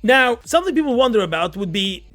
Now, something people wonder about would be,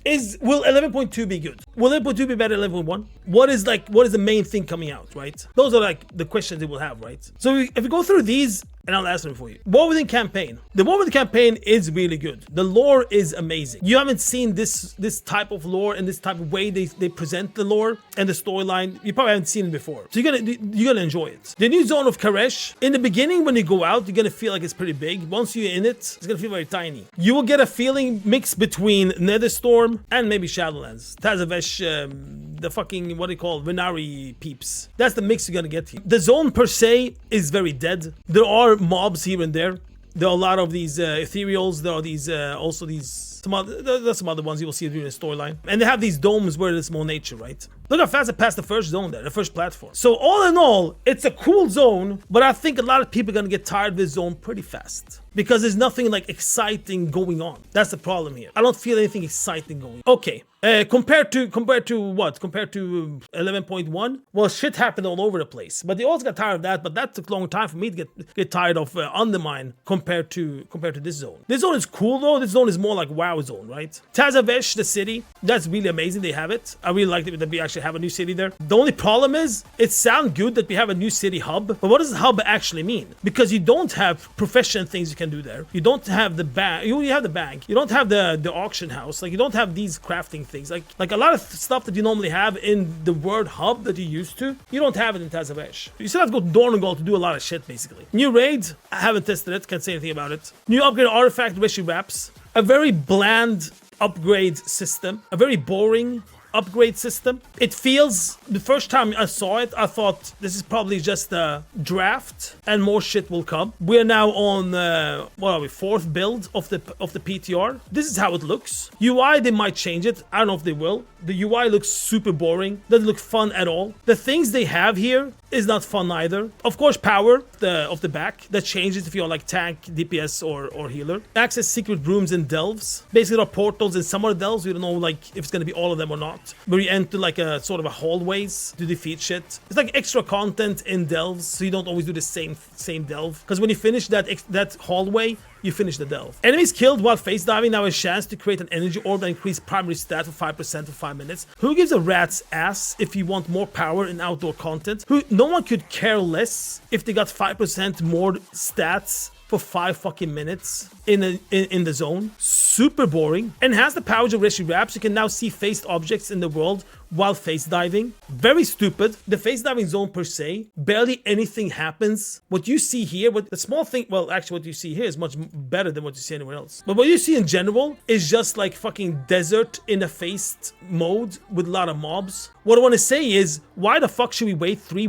will 11.2 be good? Will 11.2 be better than 11.1? What is the main thing coming out, right? Those are like the questions they will have, right? So if we go through these, and I'll answer them for you. War Within campaign. The War Within campaign is really good. The lore is amazing. You haven't seen this type of lore and this type of way they present the lore and the storyline. You probably haven't seen it before. So you're gonna enjoy it. The new zone of Karesh, in the beginning when you go out, you're gonna feel like it's pretty big. Once you're in it, it's gonna feel very tiny. You will get a feeling mixed between Netherstorm and maybe Shadowlands. Tazavesh, the fucking, what do you call, Venari peeps. That's the mix you're gonna get here. The zone per se is very dead. There are mobs here and there. There are a lot of these ethereals. There are these also these there's some other ones you will see during the storyline. And they have these domes where there's more nature, right? Look how fast I passed the first zone there, the first platform. So all in all, it's a cool zone, but I think a lot of people are gonna get tired of this zone pretty fast. Because there's nothing like exciting going on. That's the problem here. I don't feel anything exciting going on. Okay. Compared to what? Compared to 11.1? Well, shit happened all over the place. But they also got tired of that, but that took a long time for me to get tired of Undermine compared to this zone. This zone is cool though. This zone is more like WoW zone, right? Tazavesh, the city, that's really amazing they have it. I really like that we actually have a new city there. The only problem is, it sounds good that we have a new city hub, but what does hub actually mean? Because you don't have profession things you can do there. You don't have the bank. You only have the bank. You don't have the auction house. Like, you don't have these crafting things. Like a lot of stuff that you normally have in the word hub that you used to, you don't have it in Tazavesh. You still have to go to Dornagol to do a lot of shit, basically. New raid, I haven't tested it, can't say anything about it. New upgrade artifact, Rishi Wraps. A very bland upgrade system. A very boring upgrade system. It feels, the first time I saw it, I thought this is probably just a draft and more shit will come. We're now on what are we, 4th build of the PTR. This is how it looks. UI, they might change it. I don't know if they will. The UI looks super boring. Doesn't look fun at all. The things they have here is not fun either. Of course, power of the back that changes if you're like tank, DPS or healer. Access secret rooms and delves. Basically, there are portals in some of the delves. We don't know like if it's gonna be all of them or not. Where you enter like a sort of a hallways to defeat shit. It's like extra content in delves, so you don't always do the same delve. Because when you finish that hallway, you finish the delve. Enemies killed while face diving now has a chance to create an energy orb that increase primary stat for 5% for 5 minutes. Who gives a rat's ass if you want more power in outdoor content? No one could care less if they got 5% more stats for 5 fucking minutes in the zone. Super boring. And has the power of Rishi Wraps. You can now see faced objects in the world while face diving. Very stupid. The face diving zone per se, barely anything happens. What you see here, the small thing, well, actually what you see here is much better than what you see anywhere else. But what you see in general is just like fucking desert in a faced mode with a lot of mobs. What I want to say is, why the fuck should we wait 3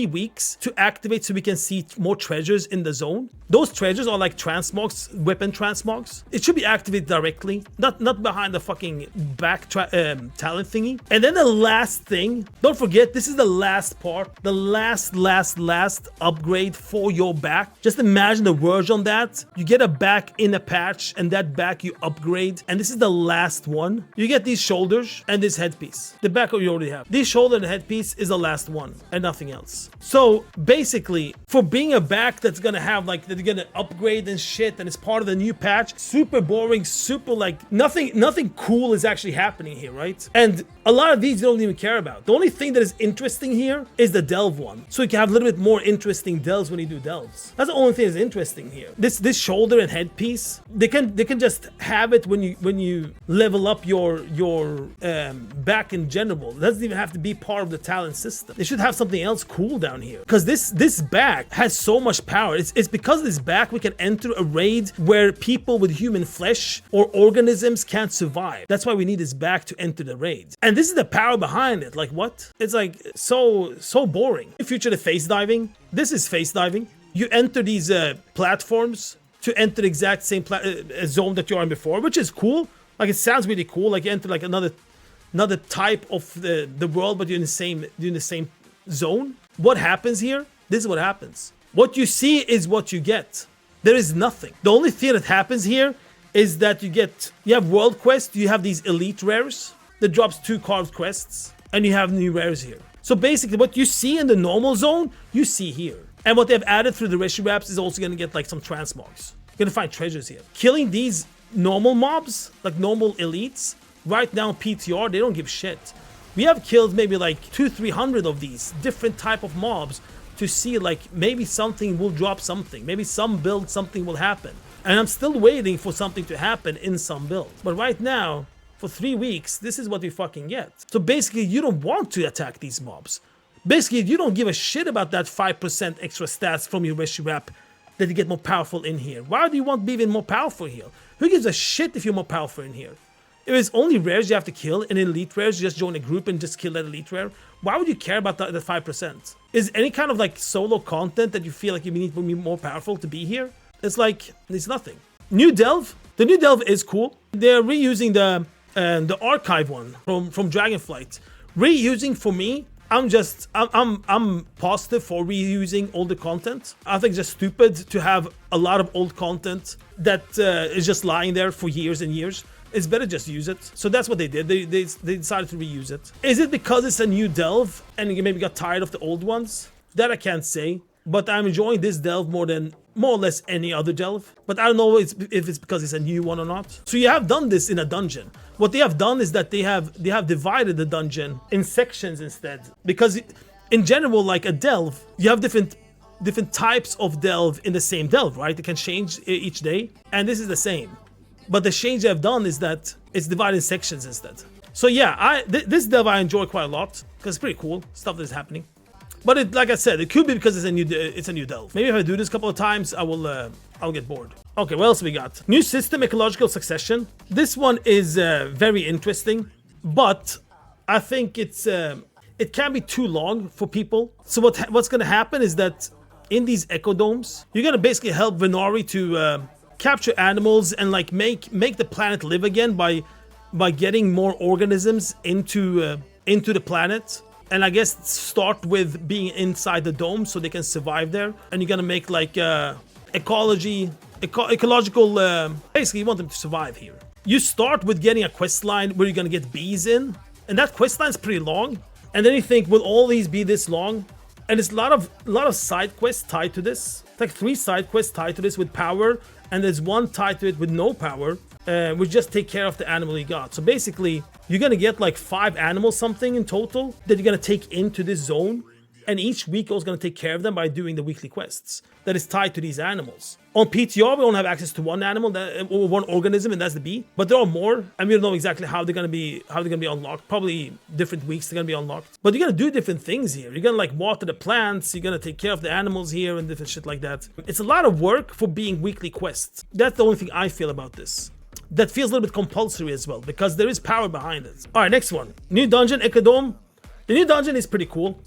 weeks to activate so we can see more treasures in the zone? Those treasures are like transmogs, weapon transmogs. It should be activated directly, not behind the fucking back talent thingy. And then the last thing, don't forget, this is the last part, the last upgrade for your back. Just imagine the words on that. You get a back in a patch, and that back you upgrade, and this is the last one. You get these shoulders and this headpiece. The back you already have. This shoulder and headpiece is the last one, and nothing else. So basically, for being a back that's gonna have like, that you're gonna upgrade and shit, and it's part of the new patch, super boring, super like, nothing cool is actually happening here, right? And a lot of these you don't even care about. The only thing that is interesting here is the delve one. So you can have a little bit more interesting delves when you do delves. That's the only thing that's interesting here. This shoulder and headpiece, they can just have it when you level up your back in general. It doesn't even have to be part of the talent system. They should have something else cool down here. Because this back has so much power. It's because of this back we can enter a raid where people with human flesh or organisms can't survive. That's why we need this back to enter the raid. And this is the power behind it. Like, what? It's like so boring. In future, the face diving. This is face diving. You enter these platforms to enter the exact same zone that you are in before, which is cool. Like, it sounds really cool. Like, you enter like another type of the world, but you're in the same zone. What happens here? This is what happens. What you see is what you get. There is nothing. The only thing that happens here is that you have world quests, you have these elite rares that drops 2 carved quests, and you have new rares here. So basically what you see in the normal zone, you see here. And what they've added through the Rishi Wraps is also going to get like some transmogs. You're going to find treasures here. Killing these normal mobs, like normal elites, right now PTR, they don't give shit. We have killed maybe like 200-300 of these different type of mobs to see like maybe something will drop something, maybe some build something will happen. And I'm still waiting for something to happen in some builds. But right now, for 3 weeks, this is what we fucking get. So basically, you don't want to attack these mobs. Basically, you don't give a shit about that 5% extra stats from your Rescue Rap that you get more powerful in here. Why do you want to be even more powerful here? Who gives a shit if you're more powerful in here? If it's only rares you have to kill, and elite rares, you just join a group and just kill that elite rare, why would you care about the 5%? Is any kind of like solo content that you feel like you need to be more powerful to be here? It's like, it's nothing. New Delve. The new Delve is cool. They're reusing the archive one from Dragonflight. Reusing, for me, I'm positive for reusing older content. I think it's just stupid to have a lot of old content that is just lying there for years and years. It's better just use it. So that's what they did. They decided to reuse it. Is it because it's a new Delve and you maybe got tired of the old ones? That I can't say. But I'm enjoying this Delve more or less any other Delve. But I don't know if it's because it's a new one or not. So you have done this in a dungeon. What they have done is that they have divided the dungeon in sections instead. Because in general, like a Delve, you have different types of Delve in the same Delve, right? It can change each day. And this is the same. But the change I've done is that it's divided in sections instead. So yeah, this Delve I enjoy quite a lot because it's pretty cool stuff that is happening. But like I said, it could be because it's a new Delve. Maybe if I do this a couple of times, I'll get bored. Okay, what else we got? New system, ecological succession. This one is very interesting, but I think it can be too long for people. So what's gonna happen is that in these echo domes, you're gonna basically help Venari to capture animals and like make the planet live again by getting more organisms into the planet. And I guess start with being inside the dome so they can survive there. And you're gonna make like ecological. Basically, you want them to survive here. You start with getting a quest line where you're gonna get bees in, and that quest line is pretty long. And then you think, will all these be this long? And it's a lot of side quests tied to this. It's like 3 side quests tied to this with power, and there's one tied to it with no power, which just take care of the animal you got. So basically, you're gonna get like 5 animals something in total that you're gonna take into this zone, and each week I was gonna take care of them by doing the weekly quests that is tied to these animals. On PTR, we only have access to one animal, or one organism, and that's the bee. But there are more, and we don't know exactly how they're gonna be unlocked. Probably different weeks they're gonna be unlocked. But you're gonna do different things here. You're gonna like water the plants. You're gonna take care of the animals here and different shit like that. It's a lot of work for being weekly quests. That's the only thing I feel about this. That feels a little bit compulsory as well, because there is power behind it. All right, next one. New dungeon, Ecodome. The new dungeon is pretty cool.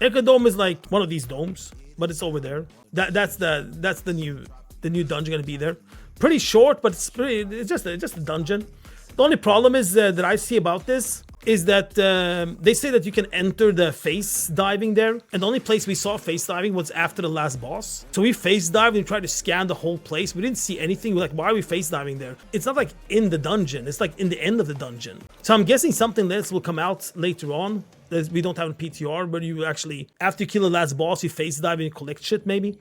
Ecodome is like one of these domes, but it's over there. That's the new dungeon gonna be there. Pretty short, but it's just a dungeon. The only problem is that I see about this is that they say that you can enter the face diving there, and the only place we saw face diving was after the last boss. So we face dived and tried to scan the whole place. We didn't see anything. We're like, why are we face diving there? It's not like in the dungeon. It's like in the end of the dungeon. So I'm guessing something else will come out later on that we don't have in PTR, but you actually, after you kill the last boss, you face dive and you collect shit maybe.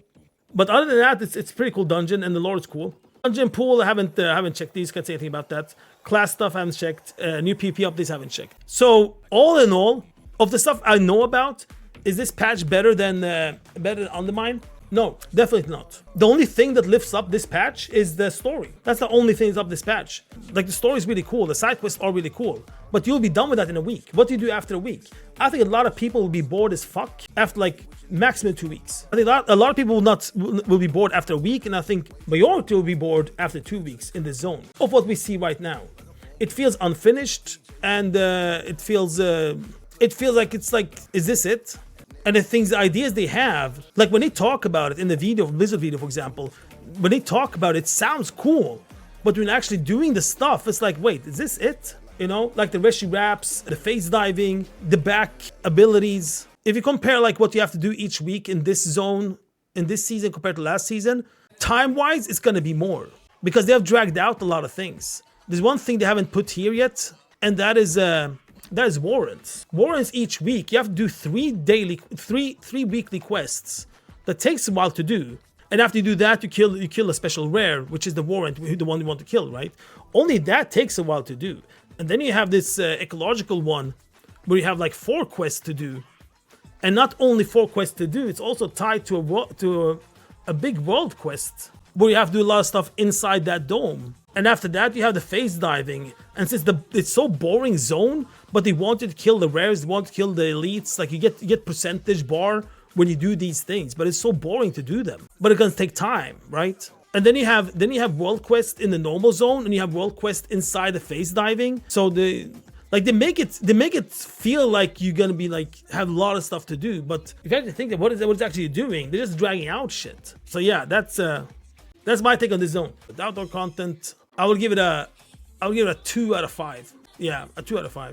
But other than that, it's a pretty cool dungeon, and the lore is cool. Dungeon pool, I haven't checked these. Can't say anything about that. Class stuff, I haven't checked. New PP updates, I haven't checked. So all in all, of the stuff I know about, is this patch better than Undermine? No, definitely not. The only thing that lifts up this patch is the story. That's the only thing that's up this patch. Like, the story is really cool. The side quests are really cool. But you'll be done with that in a week. What do you do after a week? I think a lot of people will be bored as fuck after like maximum 2 weeks. I think a lot of people will be bored after a week, and I think majority will be bored after 2 weeks in this zone of what we see right now. It feels unfinished, and it feels like it's like, is this it? And the ideas they have, like when they talk about it in the video, Blizzard video, for example, when they talk about it, it sounds cool. But when actually doing the stuff, it's like, wait, is this it? You know, like the Reshi Wraps, the face diving, the back abilities. If you compare like what you have to do each week in this zone, in this season compared to last season, time-wise, it's going to be more. Because they have dragged out a lot of things. There's one thing they haven't put here yet, and that is warrants. Warrants each week. You have to do three weekly quests. That takes a while to do. And after you do that, you kill a special rare, which is the warrant, the one you want to kill, right? Only that takes a while to do. And then you have this ecological one, where you have like 4 quests to do. And not only 4 quests to do, it's also tied to a big world quest, where you have to do a lot of stuff inside that dome. And after that, you have the phase diving. And since it's so boring zone, but they wanted to kill the rares, they want to kill the elites, like you get percentage bar when you do these things, but it's so boring to do them. But it's gonna take time, right? And then you have world quest in the normal zone, and you have world quest inside the phase diving. So they make it feel like you're gonna be like have a lot of stuff to do, but if you actually think that what it's actually doing, they're just dragging out shit. So yeah, that's my take on this zone. With outdoor content, I will give it a 2 out of 5. Yeah, a 2 out of 5.